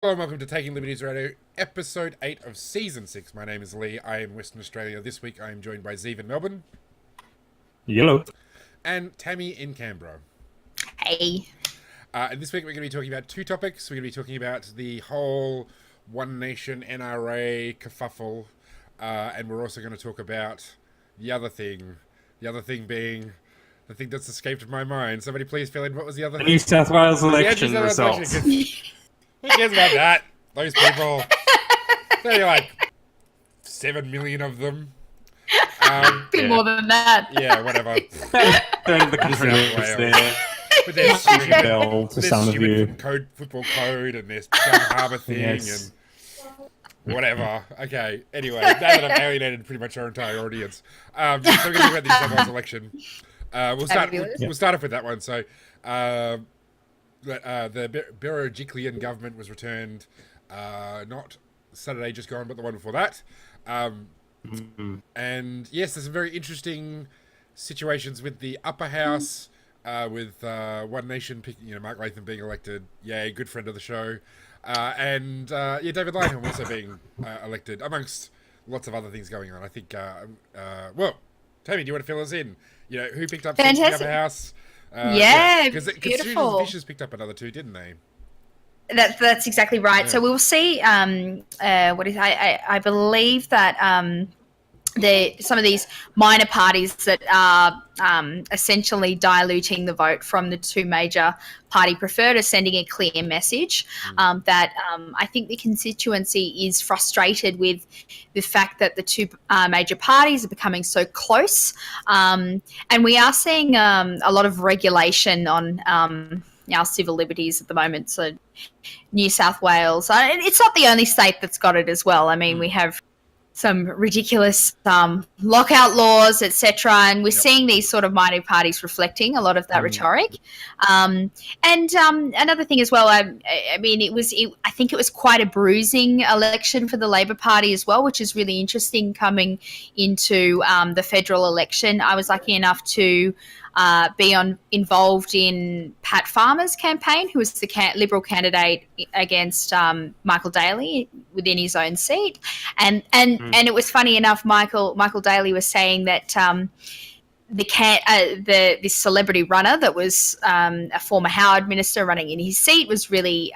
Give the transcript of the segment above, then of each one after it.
Hello and welcome to Taking Liberties Radio, episode 8 of season 6. My name is Lee. I am in Western Australia. This week I am joined by Zeev in Melbourne Yellow. and Tammy in Canberra. Hey. And this week we're going to be talking about two topics. We're going to be talking about the whole One Nation NRA kerfuffle, and we're also going to talk about the other thing. The other thing being the thing that's escaped my mind. Somebody please fill in what was the other The thing? New South Wales election New South Wales results. election, who cares about that? Those people. They're like 7 million of them. Bit more than that. Yeah, whatever. Third of the country New is South there. With their stupid, Bell to their some of stupid you. football code and their Gun Harbour thing Yes. and whatever. Okay, anyway, now that I've alienated pretty much our entire audience, so we're going to talk about the New South Wales election. We'll start off with that one. So, the Berejiklian government was returned, not Saturday just gone, but the one before that. And yes, there's some very interesting situations with the upper house, with One Nation picking, Mark Latham being elected. Yay, good friend of the show. And David Lynham also being elected, amongst lots of other things going on. I think, well, Tammy, do you want to fill us in? Who picked up seats in the upper house? Because Susan Vicious picked up another two, didn't they? That's exactly right. Yeah. So we'll see. I believe that some of these minor parties that are essentially diluting the vote from the two major party preferred are sending a clear message that I think the constituency is frustrated with the fact that the two major parties are becoming so close, and we are seeing a lot of regulation on our civil liberties at the moment. So New South Wales, and it's not the only state that's got it as well. I mean, we have some ridiculous lockout laws, etc., and we're seeing these sort of minor parties reflecting a lot of that rhetoric. And another thing as well, I think it was quite a bruising election for the Labor Party as well, which is really interesting coming into the federal election. I was lucky enough to be involved in Pat Farmer's campaign, who was the Liberal candidate against Michael Daly within his own seat, and it was funny enough. Michael Daly was saying that this celebrity runner that was a former Howard minister running in his seat was really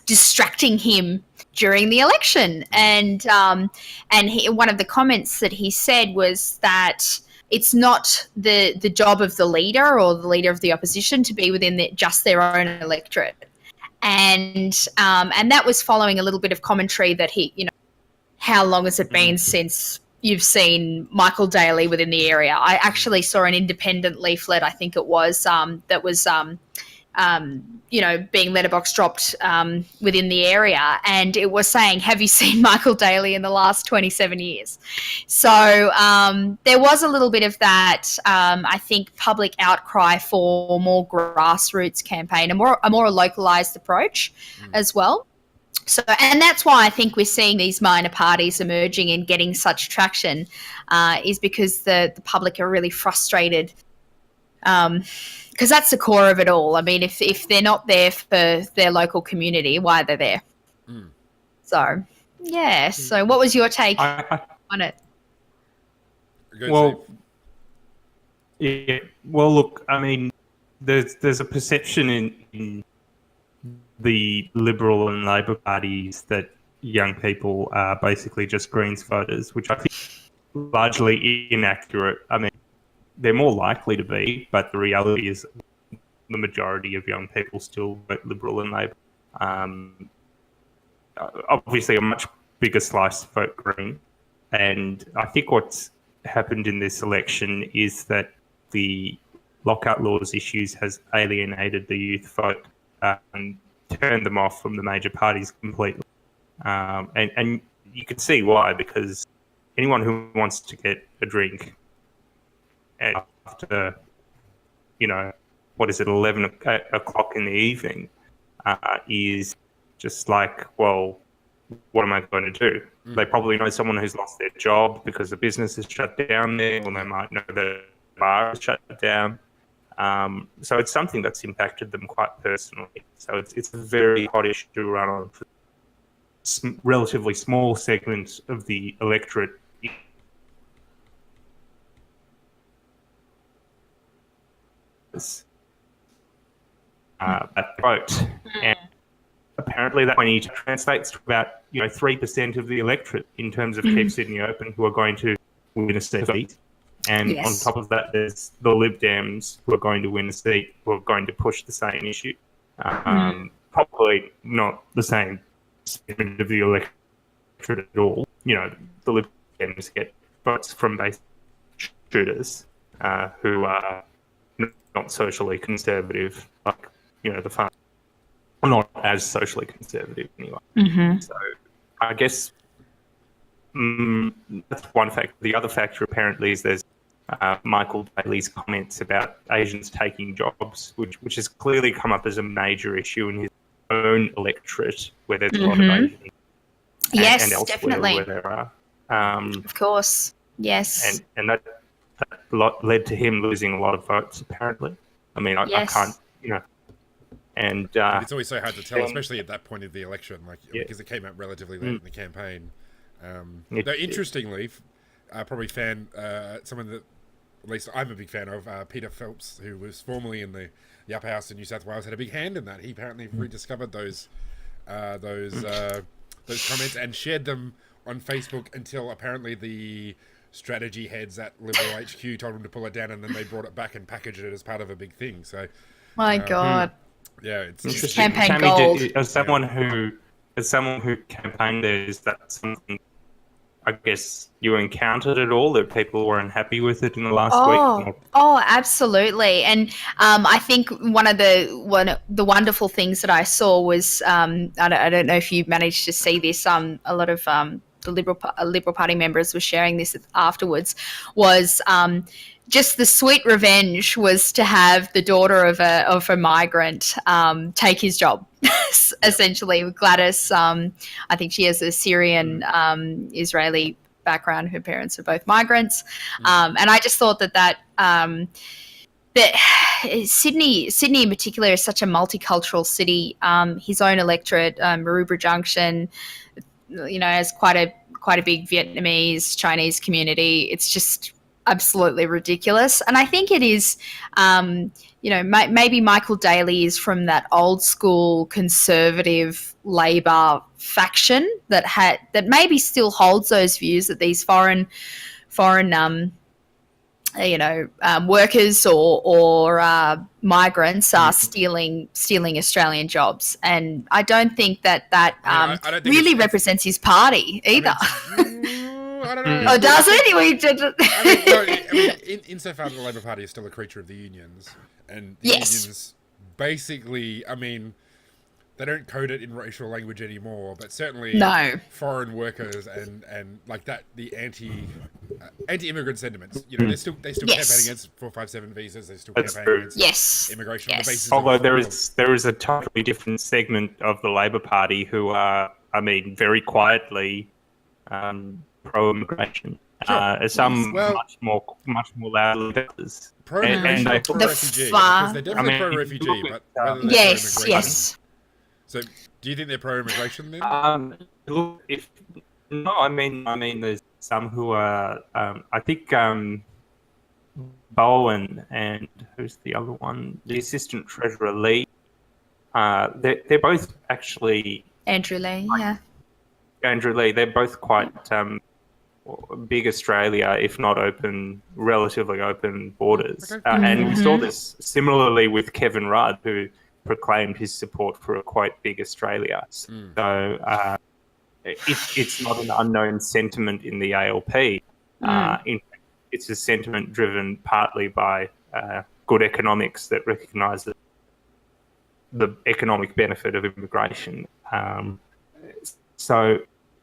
distracting him during the election, and one of the comments that he said was that it's not the job of the leader or the leader of the opposition to be within just their own electorate. And that was following a little bit of commentary that how long has it been since you've seen Michael Daly within the area? I actually saw an independent leaflet, I think it was, that was being letterbox dropped within the area, and it was saying, have you seen Michael Daly in the last 27 years? So there was a little bit of that, I think, public outcry for more grassroots campaign, a more localised approach as well. So, and that's why I think we're seeing these minor parties emerging and getting such traction, is because the public are really frustrated, because that's the core of it all. I mean, if they're not there for their local community, why are they there? So, yeah. So what was your take on it? Well, look, I mean, there's a perception in the Liberal and Labor parties that young people are basically just Greens voters, which I think is largely inaccurate. I mean, they're more likely to be, but the reality is the majority of young people still vote Liberal and Labor. Obviously, a much bigger slice vote Green. And I think what's happened in this election is that the lockout laws issues has alienated the youth vote and turned them off from the major parties completely. And you can see why, because anyone who wants to get a drink after, 11 o'clock in the evening, is just like, well, what am I going to do? They probably know someone who's lost their job because the business is shut down there, or they might know the bar is shut down. So it's something that's impacted them quite personally. So it's a very hot issue to run on for relatively small segments of the electorate. That vote, and apparently that 20 translates to about 3% of the electorate in terms of Keep Sydney Open, who are going to win a seat. And on top of that, there's the Lib Dems who are going to win a seat, who are going to push the same issue. Probably not the same segment of the electorate at all. The Lib Dems get votes from base shooters who are not socially conservative, like the farm, not as socially conservative anyway. So I guess that's one factor. The other factor apparently is there's Michael Bailey's comments about Asians taking jobs, which has clearly come up as a major issue in his own electorate, where there's a lot of Asians. Yes, and elsewhere definitely. where there are. Of course, yes. And that led to him losing a lot of votes, apparently. I mean, I can't, And it's always so hard to tell, especially at that point of the election, because it came out relatively late in the campaign. Though interestingly, probably someone that at least I'm a big fan of, Peter Phelps, who was formerly in the Upper House in New South Wales, had a big hand in that. He apparently rediscovered those comments and shared them on Facebook until apparently the strategy heads at Liberal HQ told him to pull it down, and then they brought it back and packaged it as part of a big thing. So, my God, yeah, it's campaign Tammy, gold. As someone who campaigned there, is that something I guess you encountered at all, that people were unhappy with it in the last week? Oh, absolutely. And I think one of the wonderful things that I saw was I don't know if you managed to see this. A lot of the Liberal Party members were sharing this afterwards. Was just the sweet revenge was to have the daughter of a migrant take his job. Essentially, with Gladys, I think she has a Syrian Israeli background. Her parents are both migrants, and I just thought that Sydney in particular is such a multicultural city. His own electorate, Maroubra Junction, has quite a big Vietnamese, Chinese community. It's just absolutely ridiculous, and I think it is. Maybe Michael Daly is from that old school conservative Labor faction that maybe still holds those views that these foreign workers or migrants are stealing Australian jobs, and I don't think that I don't think really represents his party either. I don't know. Oh, does it? Insofar as the Labor Party is still a creature of the unions, and the Yes. unions basically, they don't code it in racial language anymore, but certainly foreign workers and like that, the anti-immigrant sentiments. They still campaign against 457 visas. They still campaign against immigration on the basis. Although there is a totally different segment of the Labor Party who are, very quietly pro-immigration. Some much more loudly than others. Pro-immigration or pro-refugee? Because they're definitely pro-refugee, but whether they're pro-immigration. Yes. So, do you think they're pro-immigration then? Look, there's some who are. I think Bowen and who's the other one? The Assistant Treasurer Lee. They're both actually. Andrew Lee, Andrew Lee. They're both quite big Australia, if not relatively open borders. Okay. And we saw this similarly with Kevin Rudd, who proclaimed his support for a quite big Australia. So it's not an unknown sentiment in the ALP. In fact, it's a sentiment driven partly by good economics that recognises the economic benefit of immigration.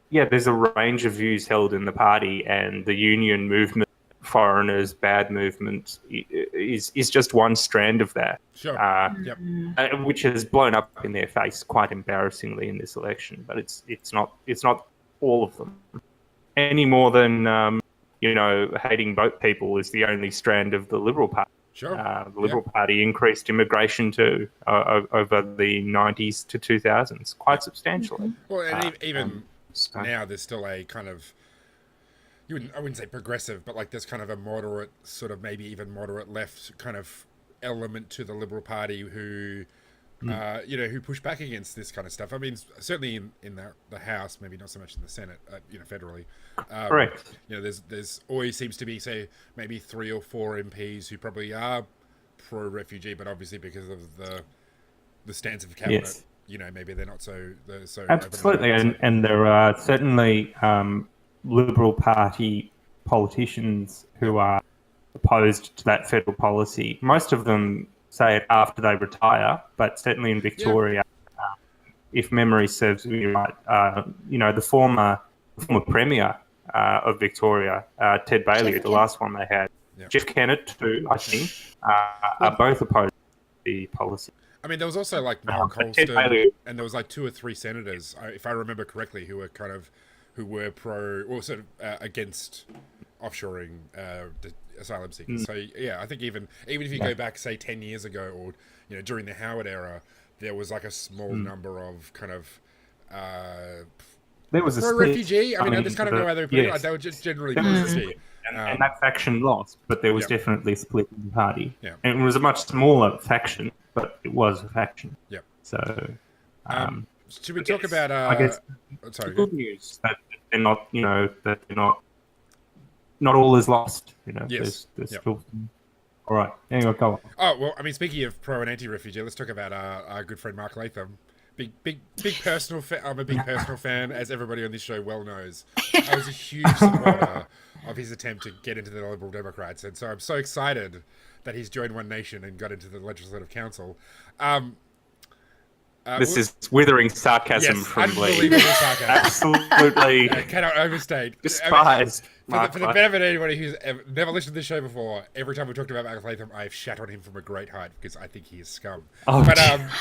There's a range of views held in the party, and the union movement, foreigners, bad movement, is just one strand of that. Sure. Which has blown up in their face quite embarrassingly in this election. But it's not all of them, any more than hating boat people is the only strand of the Liberal Party. Sure. The Liberal Party increased immigration too over the 90s to 2000s quite substantially. Well, and even So- now, there's still a kind of I wouldn't say progressive, but like there's kind of a moderate, sort of maybe even moderate left kind of element to the Liberal Party who, who push back against this kind of stuff. I mean, certainly in the House, maybe not so much in the Senate, federally. Correct. There's always seems to be, say, maybe 3 or 4 MPs who probably are pro-refugee, but obviously because of the stance of cabinet, Yes. Maybe they're not so Absolutely, open. and there are certainly Liberal Party politicians who are opposed to that federal policy. Most of them say it after they retire, but certainly in Victoria, if memory serves me right, the former Premier of Victoria, Ted Bailey, Jeff the last one they had, Jeff Kennett too, I think, are both opposed to the policy. I mean, there was also like Noel Ted Colston, Bailey- and there was like 2 or 3 senators, if I remember correctly, who were pro or sort of against offshoring the asylum seekers. So yeah, I think even if you go back, say 10 years ago, or during the Howard era, there was like a small number of kind of There was a pro split. refugee. I mean, there's kind of no other. Yes. They were just generally There pro was a refugee. split. And that faction lost, but there was definitely a split in the party. Yeah. And it was a much smaller faction, but it was a faction. Yeah. So, Should we talk about? I guess Sorry. the good news that they're not, that they're not all is lost. Yes. There's still. All right. Anyway, go on. Oh well, I mean, speaking of pro and anti-refugee, let's talk about our good friend Mark Latham. Big personal. I'm a big personal fan, as everybody on this show well knows. I was a huge supporter of his attempt to get into the Liberal Democrats, and so I'm so excited that he's joined One Nation and got into the Legislative Council. This is withering sarcasm Yes, from Lee. unbelievable sarcasm. Absolutely I cannot overstate. despised. For the benefit of anybody who's never listened to the show before, every time we talked about Mark Latham, I've shat on him from a great height because I think he is scum. Oh, But yes,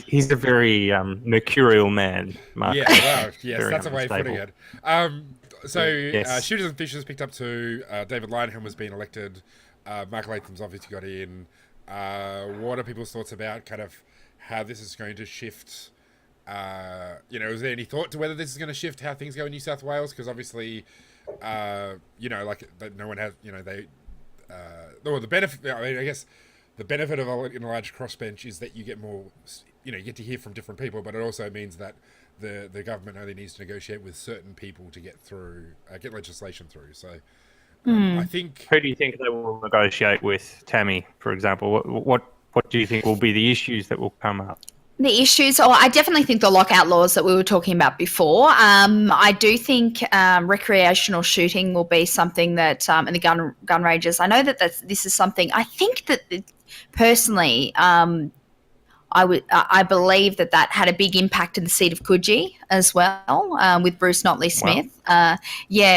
he's a very mercurial man, Mark. yeah, well, yes, Very that's a way of putting unstable. it. Yes. Shooters and Fishers picked up 2. David Lynham was being elected. Mark Latham's obviously got in. What are people's thoughts about kind of how this is going to shift? Is there any thought to whether this is going to shift how things go in New South Wales? Because obviously, like no one has, the benefit. I mean, I guess the benefit of a large crossbench is that you get more, you get to hear from different people, but it also means that the government only needs to negotiate with certain people to get legislation through. So. I think. Who do you think they will negotiate with, Tammy, for example? What do you think will be the issues that will come up? The issues, I definitely think the lockout laws that we were talking about before. I do think recreational shooting will be something that, and the gun ranges. I know that this is something. I think that personally, I believe that had a big impact in the seat of Coogee as well, with Bruce Notley Smith. Wow.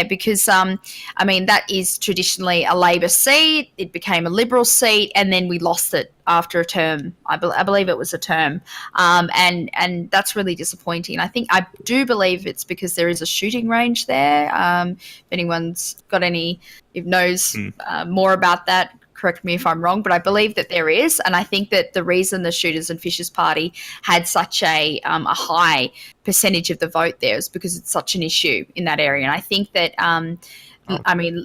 Because that is traditionally a Labor seat. It became a Liberal seat, and then we lost it after a term. I believe it was a term, and that's really disappointing. I do believe it's because there is a shooting range there. If anyone's got knows more about that, correct me if I'm wrong, but I believe that there is, and I think that the reason the Shooters and Fishers Party had such a high percentage of the vote there is because it's such an issue in that area. And I think that,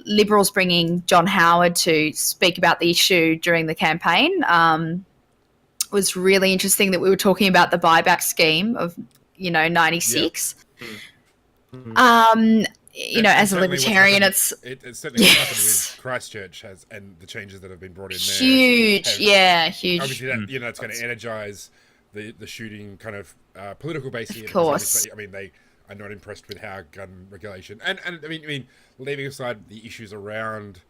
Liberals bringing John Howard to speak about the issue during the campaign was really interesting. That we were talking about the buyback scheme of 96. As a libertarian, it's certainly what happened with Christchurch and the changes that have been brought in there. Huge. Obviously, that it's going to energize the shooting kind of political base here. Of course. They are not impressed with how gun regulation and leaving aside the issues around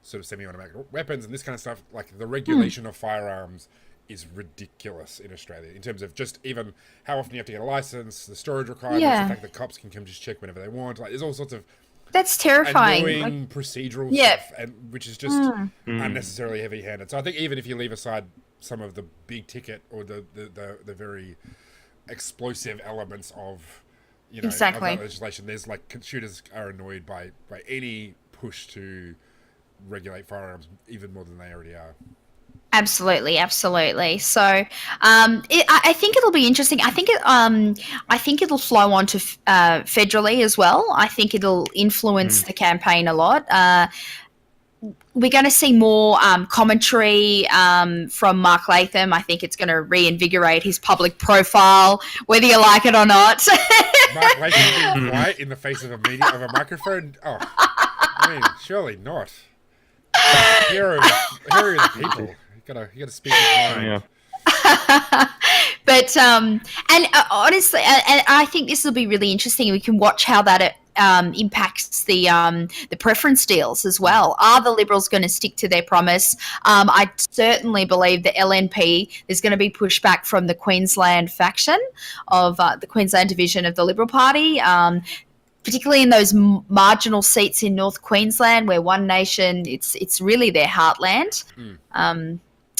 sort of semi-automatic weapons and this kind of stuff, like the regulation of firearms is ridiculous in Australia in terms of just even how often you have to get a license, the storage requirements, the fact that cops can come just check whenever they want. Like, there's all sorts of that's terrifying. Annoying procedural stuff, and which is just unnecessarily heavy-handed. So I think even if you leave aside some of the big ticket or the very explosive elements of of that legislation, there's like shooters are annoyed by any push to regulate firearms even more than they already are. Absolutely, absolutely. So, I think it'll be interesting. I think it'll flow on to federally as well. I think it'll influence the campaign a lot. We're going to see more commentary from Mark Latham. I think it's going to reinvigorate his public profile, whether you like it or not. Mark Latham being quiet in the face of a microphone. Oh, I mean, surely not. Hero of the people. You gotta speak his mind. Yeah. But honestly, and I think this will be really interesting. We can watch how that impacts the preference deals as well. Are the Liberals going to stick to their promise? I certainly believe the LNP, there's going to be pushback from the Queensland faction of the Queensland division of the Liberal Party. Particularly in those marginal seats in North Queensland, where One Nation, it's really their heartland.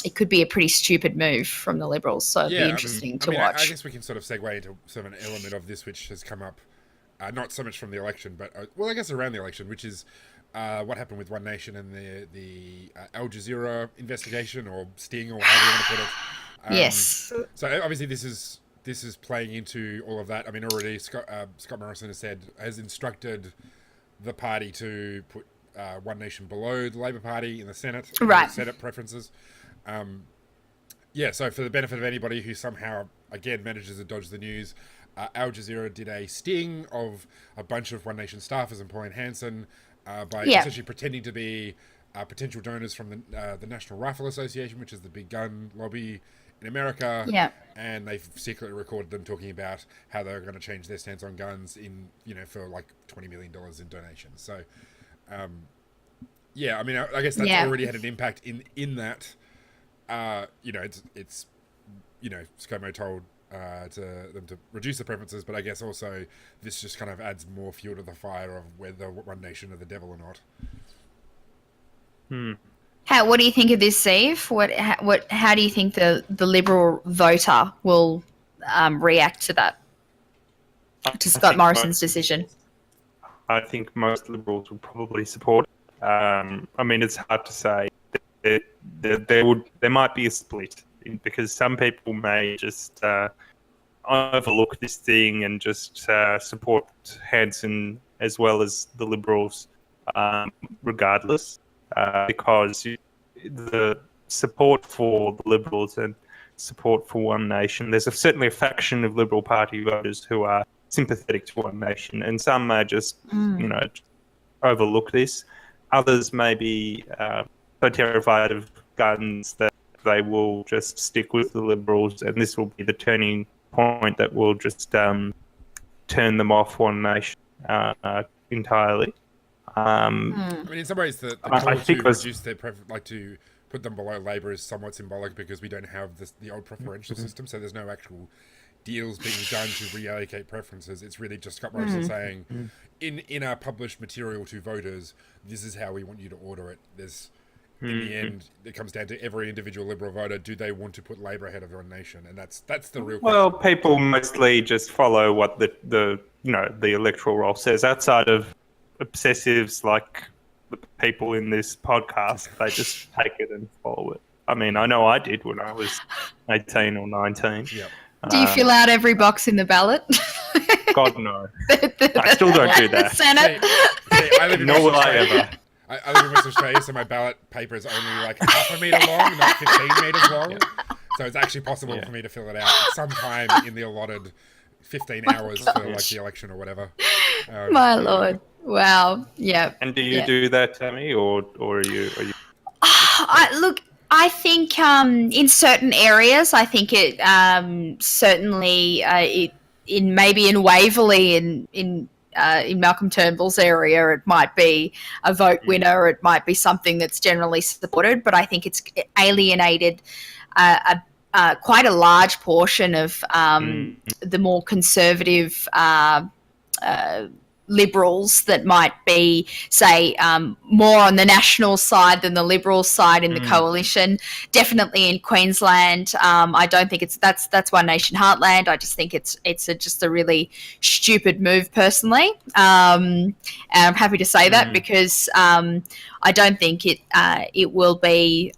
It could be a pretty stupid move from the Liberals, so it'd be interesting to watch. I guess we can sort of segue into sort of an element of this which has come up, not so much from the election, but I guess around the election, which is what happened with One Nation and the Al Jazeera investigation, or sting, or however you want to put it. Yes. So obviously this is playing into all of that. I mean, already Scott Morrison has instructed the party to put One Nation below the Labor Party in the Senate, right? Senate preferences. So for the benefit of anybody who somehow again manages to dodge the news, Al Jazeera did a sting of a bunch of One Nation staffers and Pauline Hanson by essentially pretending to be potential donors from the National Rifle Association, which is the big gun lobby in America, and they've secretly recorded them talking about how they're going to change their stance on guns for like $20 million in donations. So, I mean, I guess that's already had an impact in that. It's ScoMo told them to reduce the preferences, but I guess also this just kind of adds more fuel to the fire of whether One Nation are the devil or not. What do you think of this, Zeev? How do you think the Liberal voter will react to that? To Scott Morrison's decision? I think most Liberals will probably support it. I mean, it's hard to say. There might be a split, because some people may just overlook this thing and just support Hanson as well as the Liberals, regardless, because the support for the Liberals and support for One Nation, there's certainly a faction of Liberal Party voters who are sympathetic to One Nation, and some may just overlook this. Others may be so terrified of guns that they will just stick with the Liberals, and this will be the turning point that will just turn them off One Nation entirely. I mean, in some ways, the call to reduce their to put them below Labor is somewhat symbolic, because we don't have the old preferential system, so there's no actual deals being done to reallocate preferences. It's really just Scott Morrison saying, in our published material to voters, this is how we want you to order it. In the end, it comes down to every individual Liberal voter. Do they want to put Labor ahead of One Nation? And that's the real question. Well, people mostly just follow what the electoral roll says. Outside of obsessives like the people in this podcast, they just take it and follow it. I mean, I know I did when I was 18 or 19. Yep. Do you fill out every box in the ballot? God, no. I still don't do that. Senate. Nor will I ever. I live in Western Australia, so my ballot paper is only like half a metre long, not 15 metres long. Yep. So it's actually possible for me to fill it out sometime in the allotted 15 hours for like the election or whatever. My Lord. Wow. Yeah. And do you do that, Tammy, or are you? Look, I think in certain areas, I think it certainly in Waverley in Malcolm Turnbull's area, it might be a vote winner. It might be something that's generally supported, but I think it's alienated quite a large portion of the more conservative Liberals that might be, say, more on the National side than the Liberal side in the coalition. Definitely in Queensland, I don't think that's One Nation Heartland. I just think it's just a really stupid move, personally. And I'm happy to say that because I don't think it will be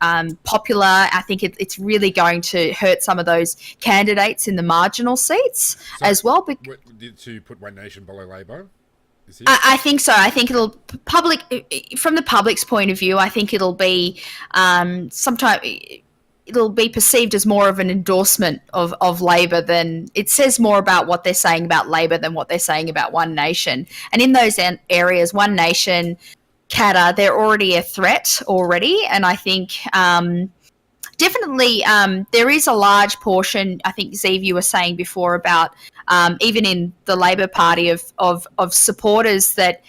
popular. I think it's really going to hurt some of those candidates in the marginal seats as well. To put One Nation below Labor? I think so. I think from the public's point of view, I think it'll be it'll be perceived as more of an endorsement of Labor than it says more about what they're saying about Labor than what they're saying about One Nation. And in those areas, One Nation, Katter, they're already a threat already. And I think definitely there is a large portion, I think, Zeev, you were saying before about even in the Labor Party of supporters that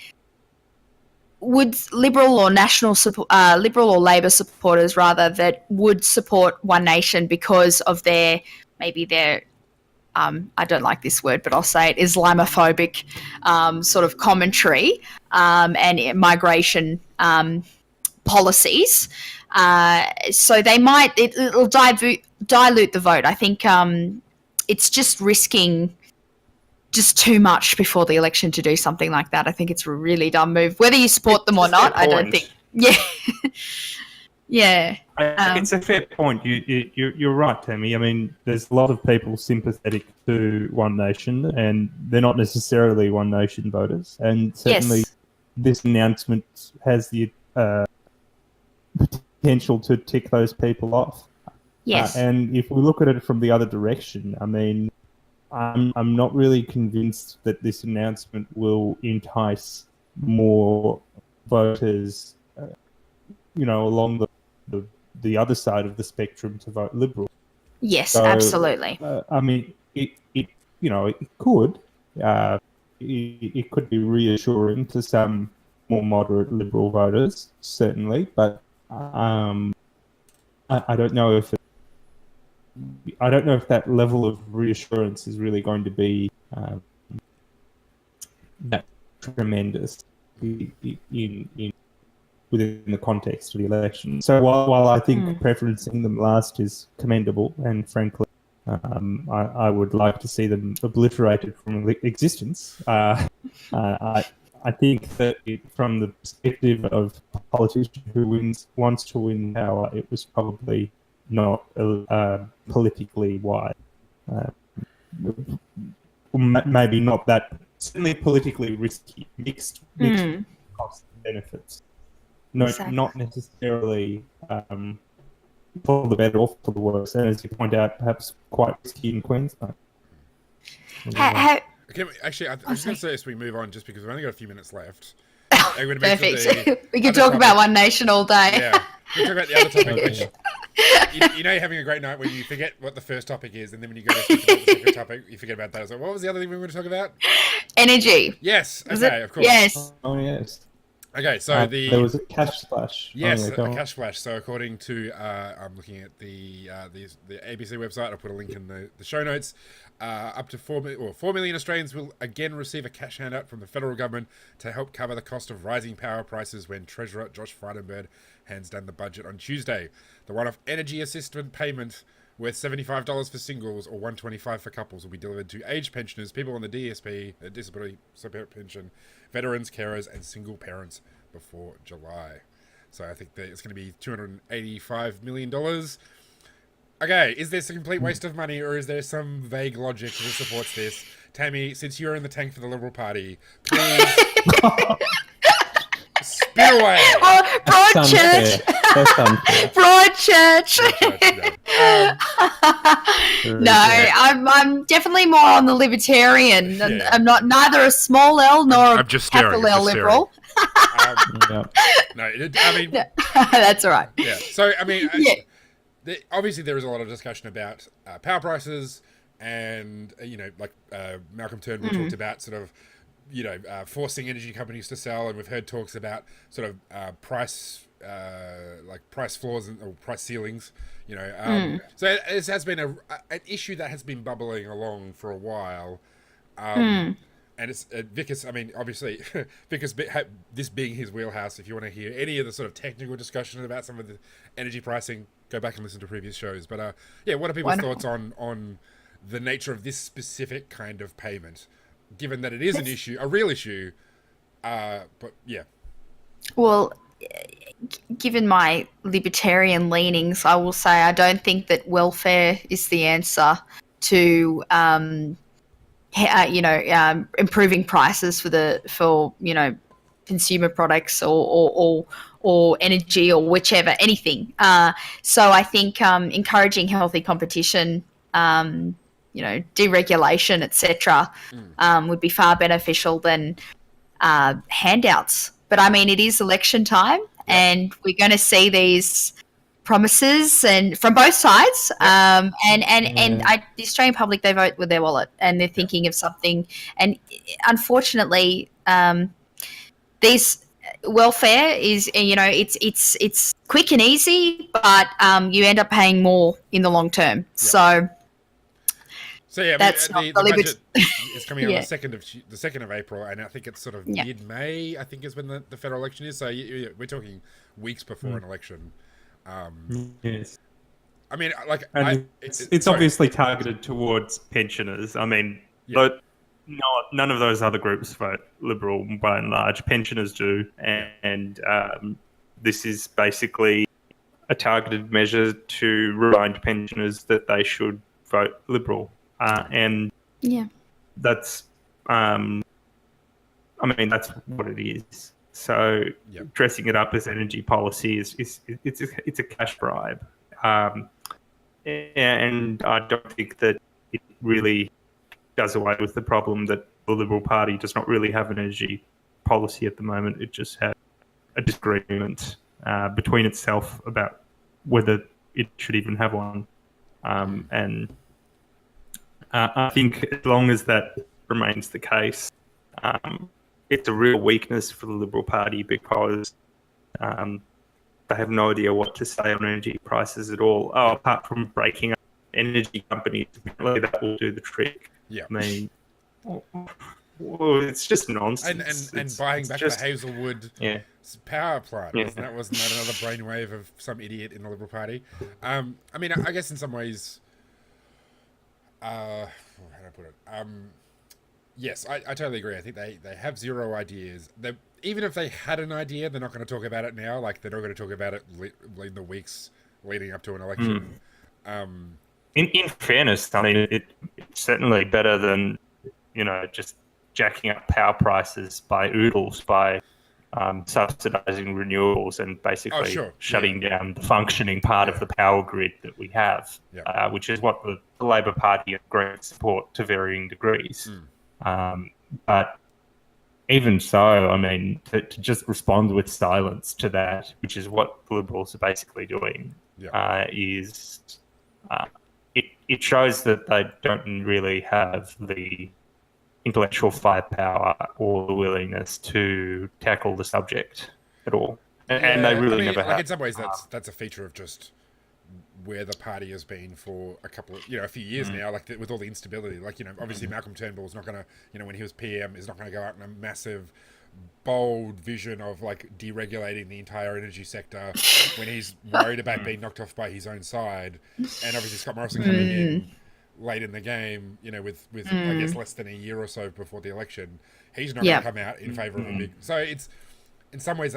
would Liberal or Labor supporters rather that would support One Nation because of their I don't like this word, but I'll say it, Islamophobic sort of commentary and migration policies. So they might it'll dilute the vote. I think it's just risking just too much before the election to do something like that. I think it's a really dumb move. Whether you support them or not, I don't think. Yeah, yeah. It's a fair point. You're right, Tammy. I mean, there's a lot of people sympathetic to One Nation, and they're not necessarily One Nation voters. And certainly, this announcement has the potential to tick those people off. Yes. And if we look at it from the other direction, I mean, I'm not really convinced that this announcement will entice more voters, along the other side of the spectrum to vote Liberal. Yes, so, absolutely. I mean, it could. It could be reassuring to some more moderate Liberal voters, certainly, but I don't know if that level of reassurance is really going to be that tremendous in within the context of the election. So while I think preferencing them last is commendable, and frankly, I would like to see them obliterated from existence. I think that from the perspective of a politician who wants to win power, it was probably not politically wise. Maybe not that, certainly politically risky, mixed costs and benefits. No, exactly. Not necessarily for the better or for the worse. And as you point out, perhaps quite risky in Queensland. Actually, I was going to say as we move on, just because we've only got a few minutes left. Perfect. We could talk about One Nation all day. Yeah, we can talk about the other topic, which you know, you're having a great night when you forget what the first topic is, and then when you go to speak about the second topic, you forget about that. So, what was the other thing we were going to talk about? Energy. Yes. Okay. Of course. Yes. Oh yes. Okay, so there was a cash splash. Yes, a cash flash. So according to, I'm looking at the ABC website. I'll put a link in the show notes. Up to 4 million Australians will again receive a cash handout from the federal government to help cover the cost of rising power prices when Treasurer Josh Frydenberg hands down the budget on Tuesday. The one-off energy assistance payment worth $75 for singles or $125 for couples will be delivered to aged pensioners, people on the DSP, disability support pension, veterans, carers, and single parents before July. So I think that it's going to be $285 million. Okay, is this a complete waste of money, or is there some vague logic that supports this? Tammy, since you're in the tank for the Liberal Party, please spit away. Oh, Broadchurch. Broadchurch. No, I'm definitely more on the libertarian. Yeah. I'm not neither a small L nor a capital L Liberal. No, I mean that's all right. Yeah. So I mean, obviously there is a lot of discussion about power prices, and Malcolm Turnbull talked about sort of forcing energy companies to sell, and we've heard talks about sort of price floors or price ceilings. So it has been an issue that has been bubbling along for a while, and And it's Vickers. I mean, obviously, Vickers. This being his wheelhouse. If you want to hear any of the sort of technical discussion about some of the energy pricing, go back and listen to previous shows. But yeah, what are people's thoughts on the nature of this specific kind of payment, given that it is an issue, a real issue? But yeah. Well, given my libertarian leanings, I will say I don't think that welfare is the answer to improving prices for consumer products or energy or whichever, anything. So I think encouraging healthy competition, deregulation, etc., would be far beneficial than handouts. But I mean, it is election time, and we're going to see these promises and from both sides. The Australian public, they vote with their wallet, and they're thinking of something. And unfortunately, these welfare is, it's quick and easy, but you end up paying more in the long term. So yeah, that's the budget is coming on the 2nd of April, and I think it's sort of mid-May. I think is when the federal election is. So we're talking weeks before an election. Yes. I mean, like, it's obviously targeted towards pensioners. I mean, but none of those other groups vote Liberal by and large. Pensioners do, and this is basically a targeted measure to remind pensioners that they should vote Liberal. That's, that's what it is. So dressing it up as energy policy it's a cash bribe, and I don't think that it really does away with the problem that the Liberal Party does not really have an energy policy at the moment. It just has a disagreement between itself about whether it should even have one, and I think as long as that remains the case, it's a real weakness for the Liberal Party because they have no idea what to say on energy prices at all. Apart from breaking up energy companies, apparently that will do the trick. Yeah. I mean, it's just nonsense. And buying back the Hazelwood power plant. Wasn't that another brainwave of some idiot in the Liberal Party? I mean, I guess in some ways... how do I put it? Yes, I totally agree. I think they have zero ideas. Even if they had an idea, they're not going to talk about it now. Like, they're not going to talk about it in the weeks leading up to an election. In fairness, I mean, it's certainly better than, just jacking up power prices by oodles, by subsidising renewables and basically shutting down the functioning part of the power grid that we have, which is what the Labor Party and Greens support to varying degrees. But even so, I mean, to just respond with silence to that, which is what the Liberals are basically doing, it shows that they don't really have the intellectual firepower or the willingness to tackle the subject at all, and they really never have. In some ways, that's a feature of just where the party has been for a few years now. Like with all the instability, obviously Malcolm Turnbull's not going to, when he was PM, is not going to go out in a massive, bold vision of like deregulating the entire energy sector when he's worried about being knocked off by his own side. And obviously Scott Morrison coming in late in the game, with I guess less than a year or so before the election, he's not going to come out in favour of a big. So it's in some ways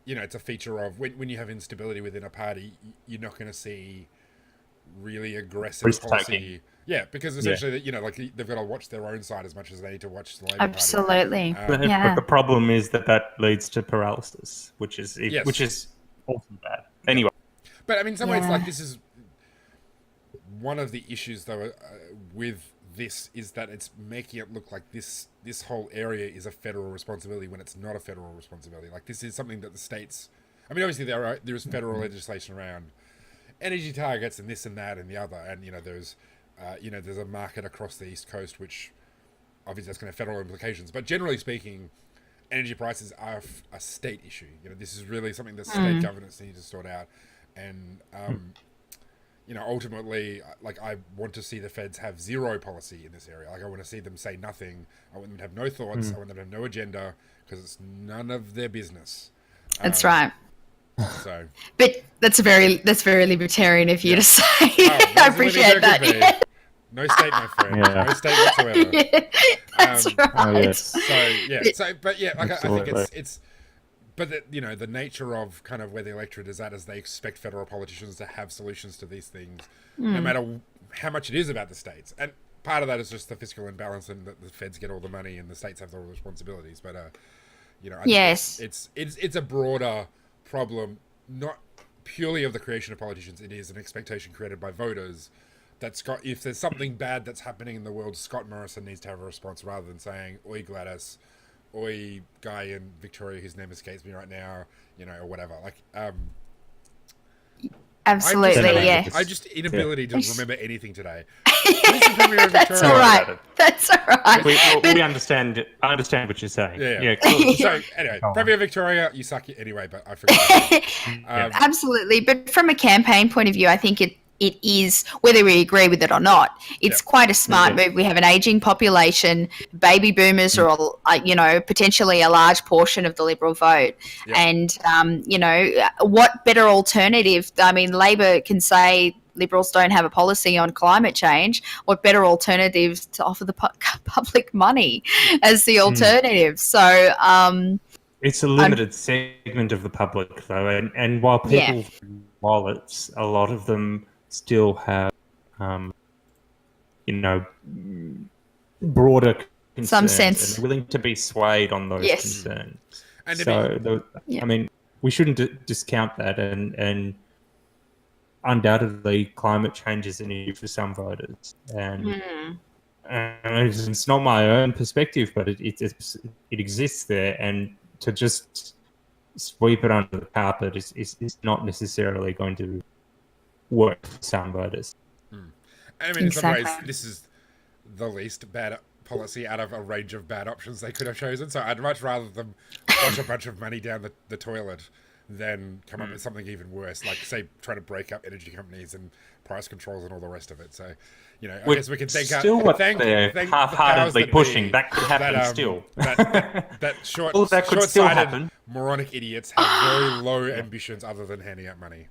it's a feature of when you have instability within a party, you're not going to see really aggressive policy. Yeah, because essentially, they've got to watch their own side as much as they need to watch the Labor Party. Absolutely. But the problem is that leads to paralysis, which is also bad. Anyway. But I mean, in some ways, like, this is one of the issues, though, with this is that it's making it look like this whole area is a federal responsibility when it's not a federal responsibility. Like, this is something that the states... I mean, obviously, there is federal legislation around energy targets and this and that and the other, and, there's a market across the East Coast, which obviously that's going to have federal implications. But generally speaking, energy prices are a state issue. This is really something that state governments need to sort out. And ultimately, like, I want to see the feds have zero policy in this area. Like, I want to see them say nothing. I want them to have no thoughts. I want them to have no agenda, because it's none of their business. That's right. So, But that's very libertarian of you to say. I that's appreciate that. Yeah. No state, my friend. Yeah. No state whatsoever. Yeah, that's right. Oh, yes. So, but yeah, like, I think Absolutely. it's but the nature of kind of where the electorate is at is they expect federal politicians to have solutions to these things, no matter how much it is about the states. And part of that is just the fiscal imbalance, and that the feds get all the money and the states have all the responsibilities. But I Yes. think it's a broader problem, not purely of the creation of politicians. It is an expectation created by voters that if there's something bad that's happening in the world, Scott Morrison needs to have a response, rather than saying, "Oi, Gladys," "Oi, guy in Victoria whose name escapes me right now," or whatever. Like, Absolutely, yeah. I just inability to remember anything today. That's all right. That's all right. We understand. I understand what you're saying. Yeah. Cool. So anyway, Premier Victoria, you suck anyway, but I forgot. Absolutely. But from a campaign point of view, I think it is, whether we agree with it or not, it's quite a smart move. We have an aging population. Baby boomers are, potentially a large portion of the Liberal vote. And, what better alternative? I mean, Labor can say Liberals don't have a policy on climate change. What better alternative to offer the public money as the alternative? So, it's a limited segment of the public, though, and while people wallets, a lot of them still have, broader concerns, some sense, and willing to be swayed on those concerns. And so, I mean, we shouldn't discount that, and undoubtedly, climate change is an issue for some voters, and it's not my own perspective, but it exists there, and to just sweep it under the carpet is not necessarily going to work for some voters. I mean, in some ways, this is the least bad policy out of a range of bad options they could have chosen. So I'd much rather them flush a bunch of money down the toilet than come up with something even worse, like, say, try to break up energy companies and price controls and all the rest of it. So, I guess we can thank they're half-heartedly pushing. That could happen still. That short-sighted, moronic idiots have very low ambitions other than handing out money.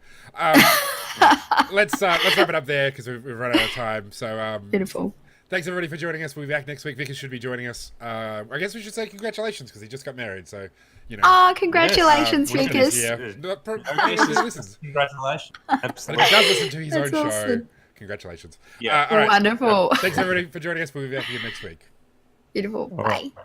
Let's wrap it up there, because we've run out of time. So beautiful. Thanks everybody for joining us. We'll be back next week. Vickers should be joining us. I guess we should say congratulations, because he just got married. So, Oh, congratulations, Vickers. Congratulations. Absolutely. He does listen to his own show. Awesome. Congratulations. Yeah. All right. Wonderful. Thanks everybody for joining us. We'll be back again next week. Beautiful. All right. Bye.